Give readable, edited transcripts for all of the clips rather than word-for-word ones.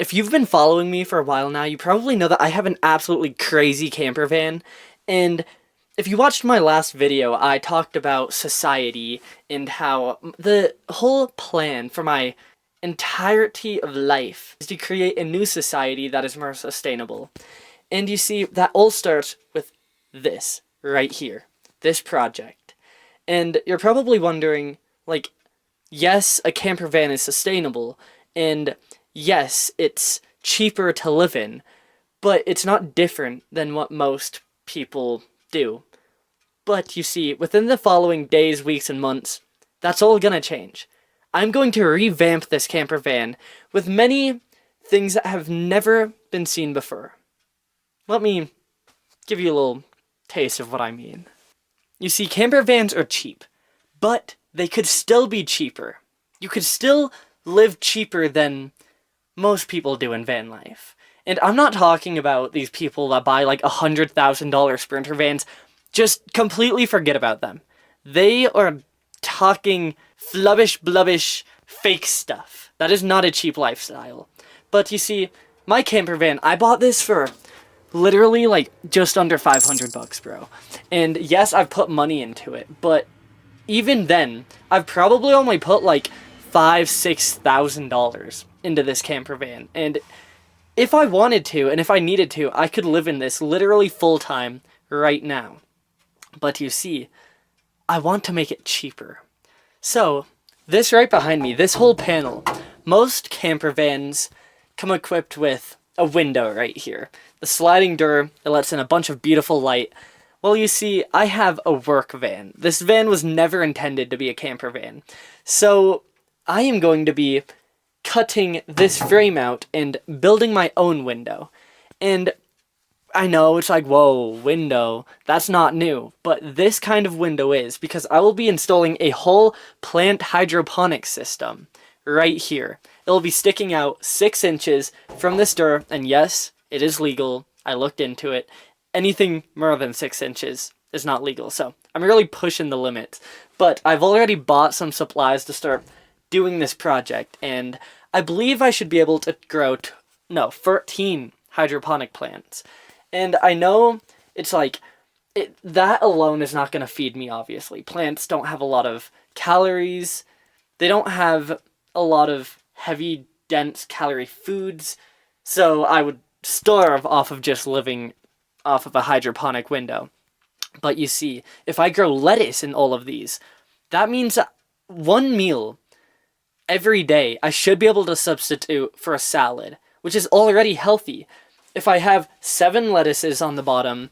If you've been following me for a while now, you probably know that I have an absolutely crazy camper van. And if you watched my last video, I talked about society and how the whole plan for my entirety of life is to create a new society that is more sustainable. And you see, that all starts with this right here, this project. And you're probably wondering, like, yes, a camper van is sustainable, and yes, it's cheaper to live in, but it's not different than what most people do. But you see, within the following days, weeks, and months, that's all gonna change. I'm going to revamp this camper van with many things that have never been seen before. Let me give you a little taste of what I mean. You see, camper vans are cheap, but they could still be cheaper. You could still live cheaper than most people do in van life. And I'm not talking about these people that buy like $100,000 Sprinter vans. Just completely forget about them. They are talking flubbish, blubbish, fake stuff. That is not a cheap lifestyle. But you see, my camper van, I bought this for literally like just under 500 bucks, bro. And yes, I've put money into it, but even then, I've probably only put like $5,000-6,000 into this camper van. And if I wanted to, and if I needed to, I could live in this literally full time right now. But you see, I want to make it cheaper. So, this right behind me, this whole panel, most camper vans come equipped with a window right here. The sliding door, it lets in a bunch of beautiful light. Well, you see, I have a work van. This van was never intended to be a camper van. So, I am going to be cutting this frame out and building my own window. And I know it's like, whoa, window, that's not new. But this kind of window is, because I will be installing a whole plant hydroponic system right here. It will be sticking out 6 inches from this door, and yes, it is legal. I looked into it. Anything more than 6 inches is not legal, so I'm really pushing the limits. But I've already bought some supplies to start doing this project, and I believe I should be able to grow 13 hydroponic plants. And I know it's like, that alone is not going to feed me, obviously. Plants don't have a lot of calories. They don't have a lot of heavy, dense calorie foods. So I would starve off of just living off of a hydroponic window. But you see, if I grow lettuce in all of these, that means one meal every day I should be able to substitute for a salad, which is already healthy. If I have 7 lettuces on the bottom,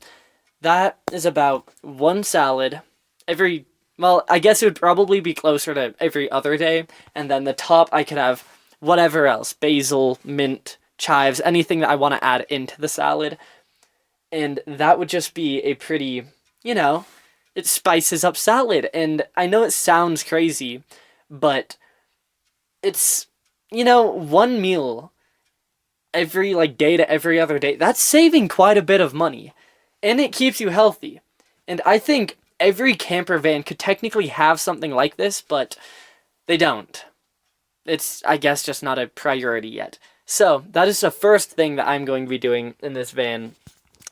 that is about 1 salad every, well, I guess it would probably be closer to every other day. And then the top, I could have whatever else, basil, mint, chives, anything that I want to add into the salad. And that would just be a pretty, it spices up salad. And I know it sounds crazy, but it's, one meal every day to every other day. That's saving quite a bit of money. And it keeps you healthy. And I think every camper van could technically have something like this, but they don't. It's, I guess, just not a priority yet. So, that is the first thing that I'm going to be doing in this van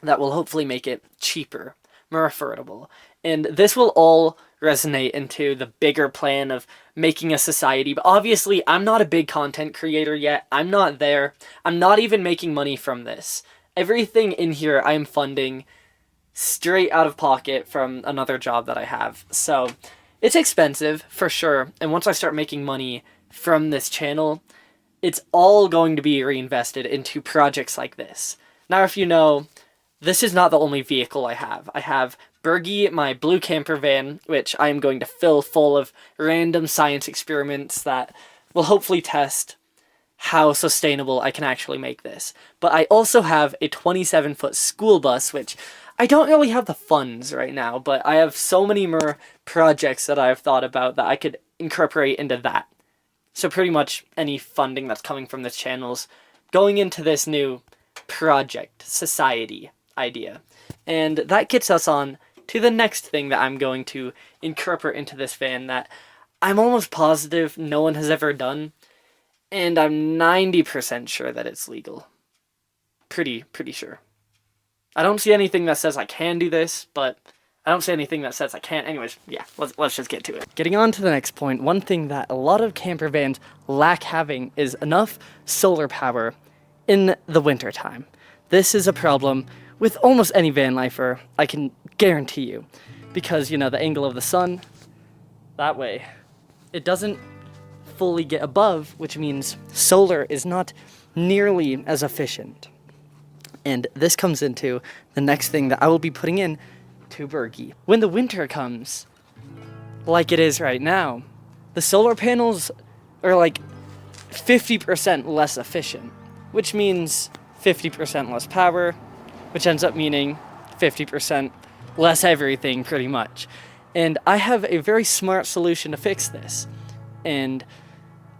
that will hopefully make it cheaper, more affordable. And this will all resonate into the bigger plan of making a society. But obviously, I'm not a big content creator yet. I'm not there. I'm not even making money from this. Everything in here I am funding straight out of pocket from another job that I have. So it's expensive for sure. And once I start making money from this channel, it's all going to be reinvested into projects like this. Now, if you know, this is not the only vehicle I have. I have Bergie, my blue camper van, which I am going to fill full of random science experiments that will hopefully test how sustainable I can actually make this. But I also have a 27-foot school bus, which I don't really have the funds right now, but I have so many more projects that I've thought about that I could incorporate into that. So pretty much any funding that's coming from this channel's going into this new project, society idea. And that gets us on to the next thing that I'm going to incorporate into this van that I'm almost positive no one has ever done. And I'm 90% sure that it's legal. Pretty sure. I don't see anything that says I can do this, but I don't see anything that says I can't. Anyways, yeah, let's just get to it. Getting on to the next point, one thing that a lot of camper vans lack having is enough solar power in the wintertime. This is a problem with almost any van lifer, I can guarantee you. Because, you know, the angle of the sun, that way, it doesn't fully get above, which means solar is not nearly as efficient. And this comes into the next thing that I will be putting in to Berkey. When the winter comes, like it is right now, the solar panels are like 50% less efficient, which means 50% less power, which ends up meaning 50% less everything pretty much. And I have a very smart solution to fix this. And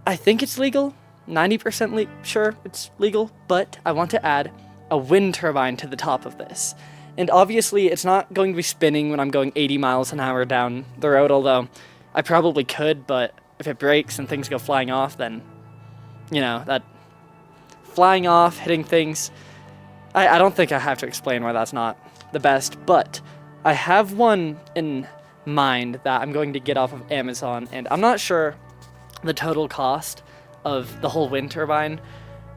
I think it's legal, 90% sure it's legal, but I want to add a wind turbine to the top of this. And obviously it's not going to be spinning when I'm going 80 miles an hour down the road, although I probably could, but if it breaks and things go flying off, then, you know, that flying off, hitting things, I don't think I have to explain why that's not the best, but I have one in mind that I'm going to get off of Amazon, and I'm not sure the total cost of the whole wind turbine,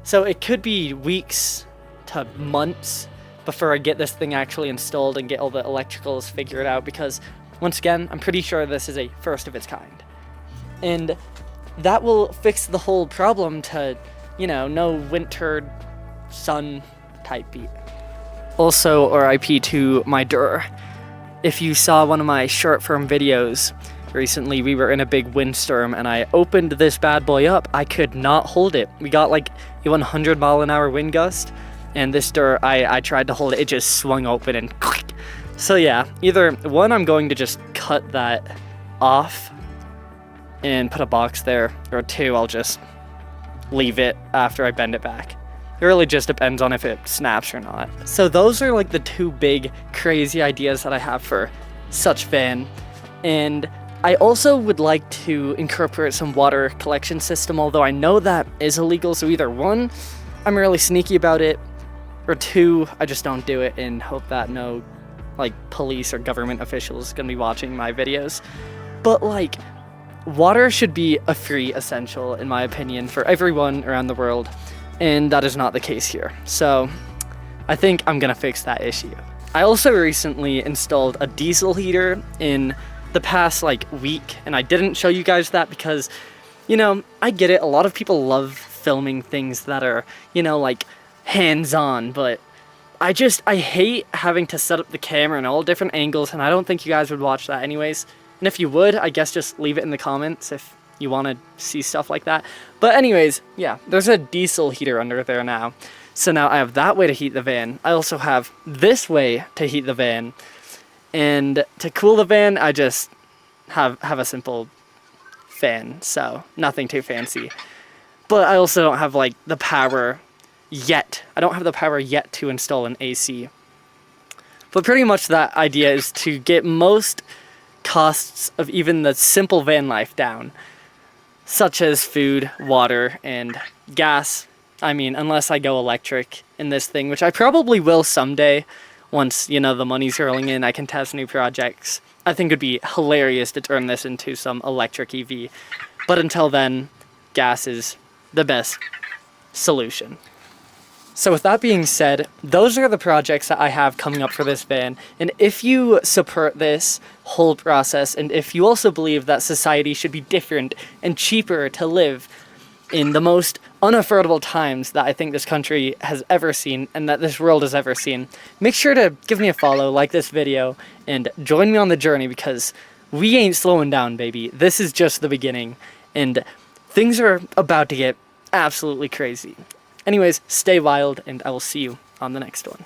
so it could be weeks to months before I get this thing actually installed and get all the electricals figured out, because once again, I'm pretty sure this is a first of its kind. And that will fix the whole problem to, you know, no winter sun type beat. Also, RIP to my Dur. If you saw one of my short form videos, recently we were in a big windstorm and I opened this bad boy up. I could not hold it. We got like a 100 mile an hour wind gust, and this Dur, I tried to hold it, it just swung open and click. So yeah, either one, I'm going to just cut that off and put a box there, or two, I'll just leave it after I bend it back. It really just depends on if it snaps or not. So those are like the two big crazy ideas that I have for such van. And I also would like to incorporate some water collection system, although I know that is illegal. So either one, I'm really sneaky about it, or two, I just don't do it and hope that no like police or government officials is gonna be watching my videos. But like, water should be a free essential, in my opinion, for everyone around the world, and that is not the case here. So I think I'm gonna fix that issue. I also recently installed a diesel heater in the past like week, and I didn't show you guys that because, you know, I get it, a lot of people love filming things that are, you know, like hands-on, but I hate having to set up the camera in all different angles, and I don't think you guys would watch that anyways. And if you would, I guess just leave it in the comments if you want to see stuff like that. But anyways, yeah, there's a diesel heater under there now. So now I have that way to heat the van. I also have this way to heat the van. And to cool the van, I just have a simple fan, so nothing too fancy. But I also don't have like the power yet. I don't have the power yet to install an AC. But pretty much that idea is to get most costs of even the simple van life down, such as food, water, and gas. I mean, unless I go electric in this thing, which I probably will someday, once, you know, the money's rolling in, I can test new projects. I think it'd be hilarious to turn this into some electric EV. But until then, gas is the best solution. So with that being said, those are the projects that I have coming up for this van, and if you support this whole process, and if you also believe that society should be different and cheaper to live in the most unaffordable times that I think this country has ever seen, and that this world has ever seen, make sure to give me a follow, like this video, and join me on the journey, because we ain't slowing down, baby. This is just the beginning, and things are about to get absolutely crazy. Anyways, stay wild, and I will see you on the next one.